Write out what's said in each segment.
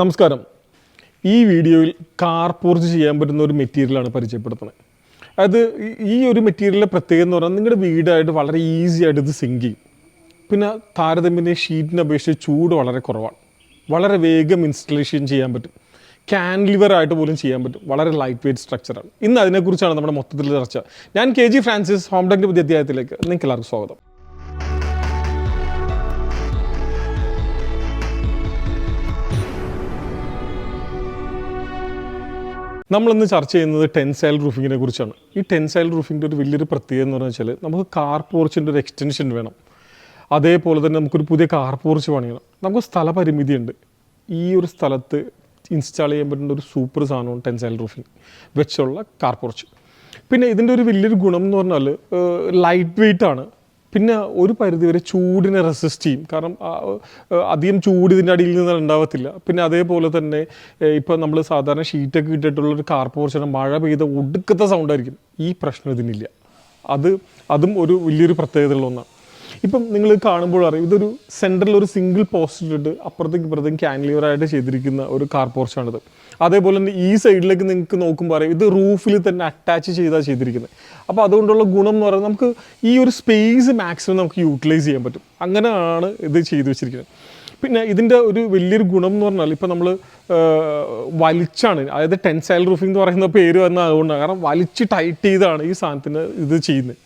നമസ്കാരം. ഈ വീഡിയോയിൽ കാർ പോർച്ച് ചെയ്യാൻ പറ്റുന്ന ഒരു മെറ്റീരിയലാണ് പരിചയപ്പെടുത്തുന്നത്. അത് ഈ ഒരു മെറ്റീരിയലിൻ്റെ പ്രത്യേകത എന്ന് പറഞ്ഞാൽ നിങ്ങളുടെ വീടായിട്ട് വളരെ ഈസി ആയിട്ട് ഇത് സിങ്ക് ചെയ്യും. പിന്നെ താരതമ്യേന ഷീറ്റിനെ അപേക്ഷിച്ച് ചൂട് വളരെ കുറവാണ്. വളരെ വേഗം ഇൻസ്റ്റലേഷൻ ചെയ്യാൻ പറ്റും. ക്യാൻലിവർ ആയിട്ട് പോലും ചെയ്യാൻ പറ്റും. വളരെ ലൈറ്റ് വെയ്റ്റ് സ്ട്രക്ചറാണ്. ഇന്ന് അതിനെക്കുറിച്ചാണ് നമ്മുടെ മൊത്തത്തിൽ ചർച്ച. ഞാൻ KG ഫ്രാൻസിസ്, ഹോം ടെക്കിൻ്റെ പുതിയ അധ്യായത്തിലേക്ക് നിങ്ങൾക്ക് എല്ലാവർക്കും സ്വാഗതം. നമ്മളിന്ന് ചർച്ച ചെയ്യുന്നത് ടെൻസൈൽ റൂഫിങ്ങിനെ കുറിച്ചാണ്. ഈ ടെൻസൈൽ റൂഫിങ്ങിൻ്റെ ഒരു വലിയൊരു പ്രത്യേകത എന്ന് പറഞ്ഞാൽ നമുക്ക് കാർ പോർച്ചിൻ്റെ ഒരു എക്സ്റ്റൻഷൻ വേണം. അതേപോലെ തന്നെ നമുക്കൊരു പുതിയ കാർ പോർച്ച് പണിയണം. നമുക്ക് സ്ഥലപരിമിതിയുണ്ട്. ഈ ഒരു സ്ഥലത്ത് ഇൻസ്റ്റാൾ ചെയ്യാൻ പറ്റുന്ന ഒരു സൂപ്പർ സാധനമാണ് ടെൻസൈൽ റൂഫിങ് വെച്ചുള്ള കാർ പോർച്ച്. പിന്നെ ഇതിൻ്റെ ഒരു വലിയൊരു ഗുണം എന്ന് പറഞ്ഞാൽ ലൈറ്റ് വെയ്റ്റ് ആണ്. പിന്നെ ഒരു പരിധിവരെ ചൂടിനെ റെസിസ്റ്റ് ചെയ്യും. കാരണം അധികം ചൂട് ഇതിൻ്റെ അടിയിൽ നിന്ന് ഉണ്ടാവത്തില്ല. പിന്നെ അതേപോലെ തന്നെ ഇപ്പോൾ നമ്മൾ സാധാരണ ഷീറ്റൊക്കെ ഇട്ടിട്ടുള്ളൊരു കാർ പോർച്ചാണ്, മഴ പെയ്ത ഒടുക്കത്തെ സൗണ്ടായിരിക്കും. ഈ പ്രശ്നം ഇതിനില്ല. അതും ഒരു വലിയൊരു പ്രത്യേകതയുള്ള ഒന്നാണ്. ഇപ്പം നിങ്ങൾ കാണുമ്പോൾ അറിയാം, ഇതൊരു സെൻറ്ററിൽ ഒരു സിംഗിൾ പോസ്റ്റിലിട്ട് അപ്പുറത്തേക്ക് ഇപ്പുറത്തേക്ക് ക്യാൻലിവറായിട്ട് ചെയ്തിരിക്കുന്ന ഒരു കാർ പോർച്ചാണിത്. അതേപോലെ തന്നെ ഈ സൈഡിലേക്ക് നിങ്ങൾക്ക് നോക്കുമ്പോൾ അറിയാം, ഇത് റൂഫിൽ തന്നെ അറ്റാച്ച് ചെയ്തിരിക്കുന്നത്. അപ്പോൾ അതുകൊണ്ടുള്ള ഗുണം എന്ന് പറയുന്നത് നമുക്ക് ഈ ഒരു സ്പേസ് മാക്സിമം നമുക്ക് യൂട്ടിലൈസ് ചെയ്യാൻ പറ്റും. അങ്ങനെയാണ് ഇത് ചെയ്തു വെച്ചിരിക്കുന്നത്. പിന്നെ ഇതിൻ്റെ ഒരു വലിയൊരു ഗുണം എന്ന് പറഞ്ഞാൽ ഇപ്പോൾ നമ്മൾ വലിച്ചാണ്, അതായത് ടെൻസൈൽ റൂഫിംഗ് എന്ന് പറയുന്ന പേര് വന്നത് അതുകൊണ്ടാണ്. കാരണം വലിച്ച് ടൈറ്റ് ചെയ്താണ് ഈ സാധനത്തിന് ഇത് ചെയ്യുന്നത്.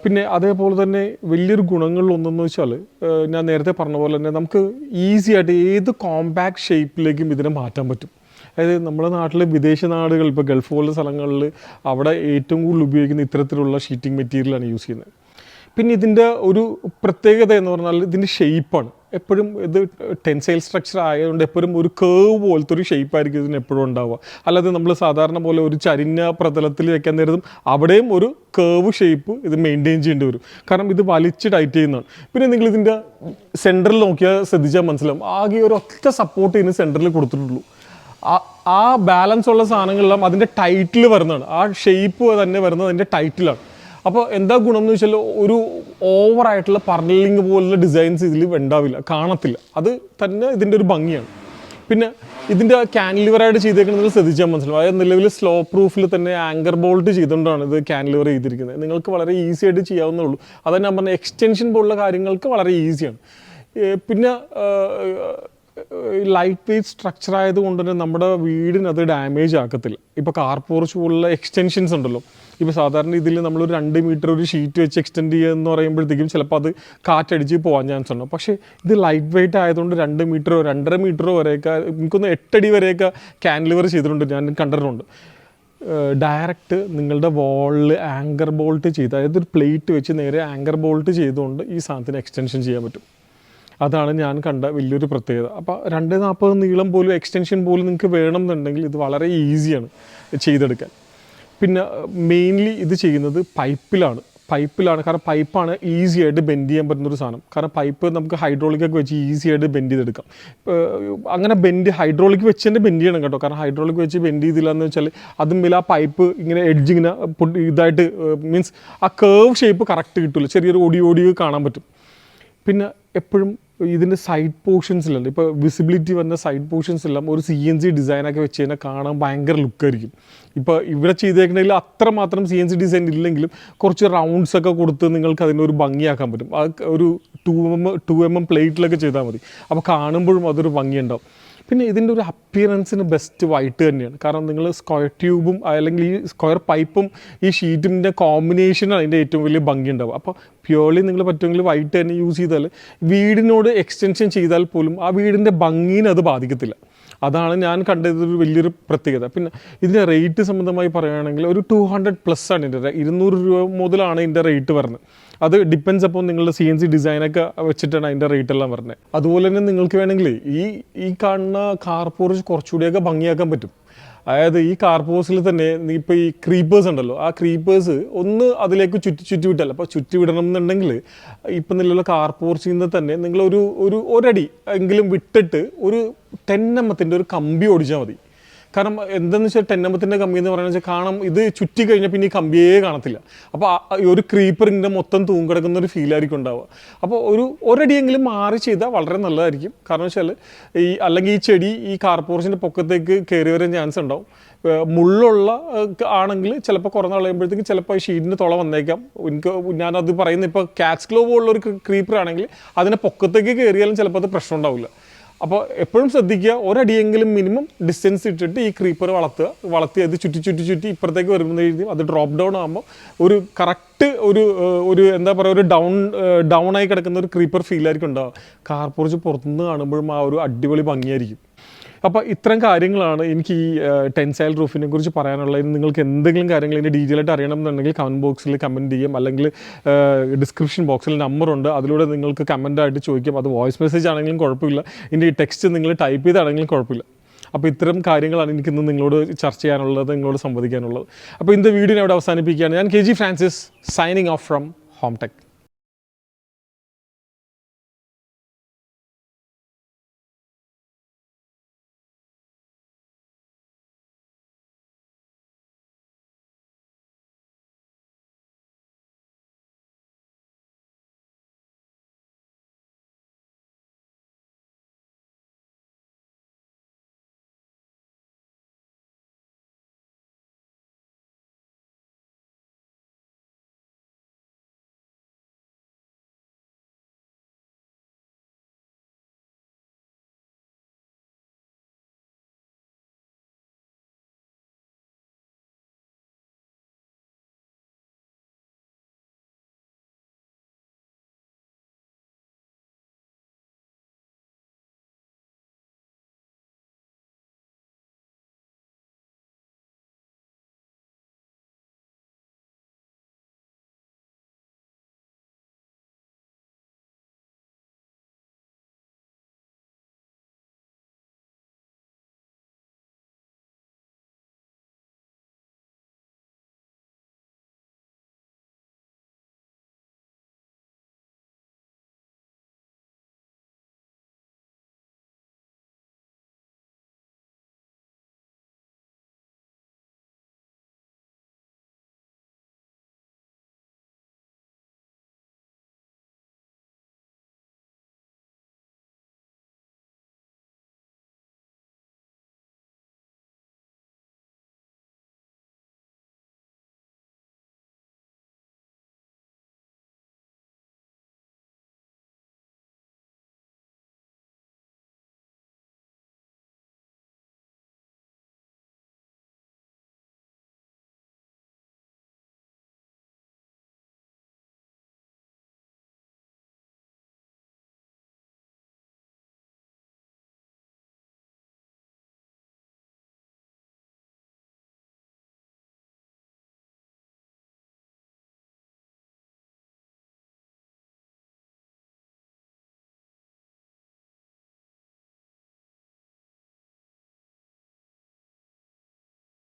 പിന്നെ അതേപോലെ തന്നെ വലിയൊരു ഗുണങ്ങളിലൊന്നെന്ന് വെച്ചാൽ ഞാൻ നേരത്തെ പറഞ്ഞ പോലെ തന്നെ നമുക്ക് ഈസി ആയിട്ട് ഏത് കോമ്പാക്ട് ഷേപ്പിലേക്കും ഇതിനെ മാറ്റാൻ പറ്റും. അതായത് നമ്മുടെ നാട്ടിൽ വിദേശ നാടുകൾ, ഇപ്പോൾ ഗൾഫ് പോലുള്ള സ്ഥലങ്ങളിൽ അവിടെ ഏറ്റവും കൂടുതൽ ഉപയോഗിക്കുന്ന ഇത്തരത്തിലുള്ള ഷീറ്റിംഗ് മെറ്റീരിയലാണ് യൂസ് ചെയ്യുന്നത്. പിന്നെ ഇതിൻ്റെ ഒരു പ്രത്യേകത എന്ന് പറഞ്ഞാൽ ഇതിൻ്റെ ഷേപ്പാണ്. എപ്പോഴും ഇത് ടെൻസൈൽ സ്ട്രക്ചർ ആയതുകൊണ്ട് എപ്പോഴും ഒരു കേവ് പോലത്തെ ഒരു ഷേപ്പായിരിക്കും ഇതിന് എപ്പോഴും ഉണ്ടാവുക. അല്ലാതെ നമ്മൾ സാധാരണ പോലെ ഒരു ചരിഞ്ഞ പ്രതലത്തിൽ വെക്കാൻ നേരത്തും അവിടെയും ഒരു കേവ് ഷേപ്പ് ഇത് മെയിൻറ്റെയിൻ ചെയ്യേണ്ടി വരും. കാരണം ഇത് വലിച്ച് ടൈറ്റ് ചെയ്യുന്നതാണ്. പിന്നെ നിങ്ങൾ ഇതിൻ്റെ സെൻറ്ററിൽ നോക്കിയാൽ ശ്രദ്ധിച്ചാൽ മനസ്സിലാവും, ആകെ ഒരു ഒറ്റ സപ്പോർട്ട് ഇതിന് സെൻറ്ററിൽ കൊടുത്തിട്ടുള്ളൂ. ആ ബാലൻസ് ഉള്ള സാധനങ്ങളെല്ലാം അതിൻ്റെ ടൈറ്റിൽ വരുന്നതാണ്. ആ ഷേപ്പ് തന്നെ വരുന്നത് അതിൻ്റെ ടൈറ്റിലാണ്. അപ്പോൾ എന്താ ഗുണം എന്ന് വെച്ചാൽ ഒരു ഓവറായിട്ടുള്ള പർലിങ് പോലുള്ള ഡിസൈൻസ് ഇതിൽ ഉണ്ടാവില്ല, കാണത്തില്ല. അത് തന്നെ ഇതിൻ്റെ ഒരു ഭംഗിയാണ്. പിന്നെ ഇതിൻ്റെ ക്യാൻലിവറായിട്ട് ചെയ്തേക്കുന്നത് ശ്രദ്ധിച്ചാൽ മനസ്സിലാവും. അതായത് നിലവിൽ സ്ലോ പ്രൂഫിൽ തന്നെ ആങ്കർ ബോൾട്ട് ചെയ്തുകൊണ്ടാണ് ഇത് ക്യാൻലിവർ ചെയ്തിരിക്കുന്നത്. നിങ്ങൾക്ക് വളരെ ഈസി ആയിട്ട് ചെയ്യാവുന്നേ ഉള്ളൂ. അത് ഞാൻ പറഞ്ഞ എക്സ്റ്റൻഷൻ പോലുള്ള കാര്യങ്ങൾക്ക് വളരെ ഈസിയാണ്. പിന്നെ ലൈറ്റ് വെയ്റ്റ് സ്ട്രക്ചർ ആയതുകൊണ്ട് തന്നെ നമ്മുടെ വീടിന് അത് ഡാമേജ് ആക്കത്തില്ല. ഇപ്പോൾ കാർ പോർച്ച് പോലുള്ള എക്സ്റ്റൻഷൻസ് ഉണ്ടല്ലോ, ഇപ്പോൾ സാധാരണ ഇതിൽ നമ്മളൊരു 2 മീറ്റർ ഒരു ഷീറ്റ് വെച്ച് എക്സ്റ്റെൻഡ് ചെയ്യുക എന്ന് പറയുമ്പോഴത്തേക്കും ചിലപ്പോൾ അത് കാറ്റടിച്ച് പോകാൻ ചാൻസ് ഉണ്ട്. പക്ഷേ ഇത് ലൈറ്റ് വെയ്റ്റ് ആയതുകൊണ്ട് 2 മീറ്ററോ 2.5 മീറ്ററോ വരെയൊക്കെ, എനിക്കൊന്ന് 8 അടി വരെയൊക്കെ ക്യാൻലിവർ ചെയ്തിട്ടുണ്ട്, ഞാൻ കണ്ടിട്ടുണ്ട്. ഡയറക്റ്റ് നിങ്ങളുടെ വാളിൽ ആങ്കർ ബോൾട്ട് ചെയ്ത്, അതായത് ഒരു പ്ലേറ്റ് വെച്ച് നേരെ ആങ്കർ ബോൾട്ട് ചെയ്തുകൊണ്ട് ഈ സാധനത്തിന് എക്സ്റ്റൻഷൻ ചെയ്യാൻ പറ്റും. അതാണ് ഞാൻ കണ്ട വലിയൊരു പ്രത്യേകത. അപ്പോൾ 2.40 നീളം പോലും എക്സ്റ്റൻഷൻ പോലും നിങ്ങൾക്ക് വേണമെന്നുണ്ടെങ്കിൽ ഇത് വളരെ ഈസിയാണ് ചെയ്തെടുക്കാൻ. പിന്നെ മെയിൻലി ഇത് ചെയ്യുന്നത് പൈപ്പിലാണ്. കാരണം പൈപ്പാണ് ഈസി ആയിട്ട് ബെൻഡ് ചെയ്യാൻ പറ്റുന്നൊരു സാധനം. കാരണം പൈപ്പ് നമുക്ക് ഹൈഡ്രോളിക്കൊക്കെ വെച്ച് ഈസി ആയിട്ട് ബെൻഡ് ചെയ്തെടുക്കാം. അങ്ങനെ ഹൈഡ്രോളിക് വെച്ച് തന്നെ ബെൻഡ് ചെയ്യണം കേട്ടോ. കാരണം ഹൈഡ്രോളിക് വെച്ച് ബെൻഡ് ചെയ്തില്ല എന്ന് വെച്ചാൽ അതും മേലെ ആ പൈപ്പ് ഇങ്ങനെ എഡ്ജ് ഇങ്ങനെ ഇതായിട്ട് മീൻസ് ആ കേർവ് ഷേപ്പ് കറക്റ്റ് കിട്ടില്ല, ചെറിയൊരു ഓടി കാണാൻ പറ്റും. പിന്നെ എപ്പോഴും ഇതിൻ്റെ സൈഡ് പോർഷൻസിലുണ്ട്, ഇപ്പോൾ വിസിബിലിറ്റി വന്ന സൈഡ് പോർഷൻസെല്ലാം ഒരു CNC ഡിസൈനൊക്കെ വെച്ച് കഴിഞ്ഞാൽ കാണാൻ ഭയങ്കര ലുക്കായിരിക്കും. ഇപ്പോൾ ഇവിടെ ചെയ്തേക്കണമെങ്കിൽ അത്രമാത്രം CNC ഡിസൈൻ ഇല്ലെങ്കിലും കുറച്ച് റൗണ്ട്സ് ഒക്കെ കൊടുത്ത് നിങ്ങൾക്ക് അതിനൊരു ഭംഗിയാക്കാൻ പറ്റും. അത് ഒരു 2mm പ്ലേറ്റിലൊക്കെ ചെയ്താൽ മതി. അപ്പോൾ കാണുമ്പോഴും അതൊരു ഭംഗിയുണ്ടാവും. പിന്നെ ഇതിൻ്റെ ഒരു അപ്പിയറൻസിന് ബെസ്റ്റ് വൈറ്റ് തന്നെയാണ്. കാരണം നിങ്ങൾ സ്ക്വയർ ട്യൂബും അല്ലെങ്കിൽ ഈ സ്ക്വയർ പൈപ്പും ഈ ഷീറ്റിൻ്റെ കോമ്പിനേഷനാണ് അതിൻ്റെ ഏറ്റവും വലിയ ഭംഗി ഉണ്ടാവുക. അപ്പോൾ പ്യുവർലി നിങ്ങൾ പറ്റുമെങ്കിൽ വൈറ്റ് തന്നെ യൂസ് ചെയ്താൽ വീടിനോട് എക്സ്റ്റൻഷൻ ചെയ്താൽ പോലും ആ വീടിൻ്റെ ഭംഗീനെ അത് ബാധിക്കത്തില്ല. അതാണ് ഞാൻ കണ്ടതൊരു വലിയൊരു പ്രത്യേകത. പിന്നെ ഇതിൻ്റെ റേറ്റ് സംബന്ധമായി പറയുകയാണെങ്കിൽ ഒരു 200+ ആണ് ഇതിൻ്റെ. 200 രൂപ മുതലാണ് ഇതിൻ്റെ റേറ്റ് വരുന്നത്. അത് ഡിപ്പെൻസ് അപ്പോൾ നിങ്ങളുടെ CNC ഡിസൈനൊക്കെ വെച്ചിട്ടാണ് അതിൻ്റെ റേറ്റ് എല്ലാം വരുന്നത്. അതുപോലെ തന്നെ നിങ്ങൾക്ക് വേണമെങ്കിൽ ഈ കാണുന്ന കാർ പോർച്ച് കുറച്ചുകൂടിയൊക്കെ ഭംഗിയാക്കാൻ പറ്റും. അതായത് ഈ കാർ പോർച്ചിൽ തന്നെ ഇപ്പോൾ ഈ ക്രീപ്പേഴ്സ് ഉണ്ടല്ലോ, ആ ക്രീപ്പേഴ്സ് ഒന്ന് അതിലേക്ക് ചുറ്റി വിട്ടല്ല. അപ്പോൾ ചുറ്റി വിടണം എന്നുണ്ടെങ്കിൽ ഇപ്പം നിന്നുള്ള കാർ പോർച്ചിൽ നിന്ന് തന്നെ നിങ്ങളൊരു ഒരടി എങ്കിലും വിട്ടിട്ട് ഒരു 10mm ഒരു കമ്പി ഓടിച്ചാൽ മതി. കാരണം എന്താണെന്ന് വെച്ചാൽ ടെന്നമ്പത്തിൻ്റെ കമ്പി എന്ന് പറയുന്നത് വെച്ചാൽ കാണാം ഇത് ചുറ്റി കഴിഞ്ഞാൽ പിന്നെ ഈ കമ്പിയേ കാണത്തില്ല. അപ്പോൾ ഈ ഒരു ക്രീപ്പറിൻ്റെ മൊത്തം തൂങ്ങിടക്കുന്ന ഒരു ഫീലായിരിക്കും ഉണ്ടാവുക. അപ്പോൾ ഒരടിയെങ്കിലും മാറി ചെയ്താൽ വളരെ നല്ലതായിരിക്കും. കാരണം വെച്ചാൽ അല്ലെങ്കിൽ ഈ ചെടി ഈ കാർപോർച്ചിൻ്റെ പൊക്കത്തേക്ക് കയറി വരാൻ ചാൻസ് ഉണ്ടാവും. മുള്ളുള്ള ആണെങ്കിൽ ചിലപ്പോൾ കുറേ നാൾ കഴിയുമ്പോഴത്തേക്ക് ചിലപ്പോൾ ഷീറ്റിന് തുള വന്നേക്കാം. ഞാനത് പറയുന്നത് ഇപ്പോൾ കാറ്റ്സ് ഗ്ലോ പോലുള്ള ഒരു ക്രീപ്പർ ആണെങ്കിൽ അതിനെ പൊക്കത്തേക്ക് കയറിയാലും ചിലപ്പോൾ അത് പ്രശ്നം ഉണ്ടാവില്ല. അപ്പോൾ എപ്പോഴും ശ്രദ്ധിക്കുക, ഒരടിയെങ്കിലും മിനിമം ഡിസ്റ്റൻസ് ഇട്ടിട്ട് ഈ ക്രീപ്പർ വളർത്തി അത് ചുറ്റി ഇപ്പുറത്തേക്ക് വരുമ്പോഴത്തേക്കും അത് ഡ്രോപ്പ് ഡൗൺ ആകുമ്പോൾ ഒരു കറക്റ്റ് ഒരു എന്താ പറയുക ഒരു ഡൗൺ ആയി കിടക്കുന്ന ഒരു ക്രീപ്പർ ഫീലായിരിക്കും ഉണ്ടാവുക. കാർപോർച്ച് പുറത്തുനിന്ന് കാണുമ്പോഴും ആ ഒരു അടിപൊളി ഭംഗിയായിരിക്കും. അപ്പോൾ ഇത്തരം കാര്യങ്ങളാണ് എനിക്ക് ഈ ടെൻസൈൽ റൂഫിനെ കുറിച്ച് പറയാനുള്ളത്. നിങ്ങൾക്ക് എന്തെങ്കിലും കാര്യങ്ങൾ ഇതിൻ്റെ ഡീറ്റെയിൽ ആയിട്ട് അറിയണം എന്നുണ്ടെങ്കിൽ കമൻറ്റ് ബോക്സിൽ കമൻറ്റ് ചെയ്യും, അല്ലെങ്കിൽ ഡിസ്ക്രിപ്ഷൻ ബോക്സിൽ നമ്പറുണ്ട്, അതിലൂടെ നിങ്ങൾക്ക് കമൻറ്റായിട്ട് ചോദിക്കാം. അത് വോയിസ് മെസ്സേജ് ആണെങ്കിലും കുഴപ്പമില്ല, ഇതിൻ്റെ ഈ ടെക്സ്റ്റ് നിങ്ങൾ ടൈപ്പ് ചെയ്താണെങ്കിലും കുഴപ്പമില്ല. അപ്പോൾ ഇത്തരം കാര്യങ്ങളാണ് എനിക്കിന്ന് നിങ്ങളോട് ചർച്ച ചെയ്യാനുള്ളത്, നിങ്ങളോട് സംവദിക്കാനുള്ളത്. അപ്പോൾ ഇന്നത്തെ വീഡിയോ അവിടെ അവസാനിപ്പിക്കുകയാണ്. ഞാൻ KG Francis, signing off from home tech.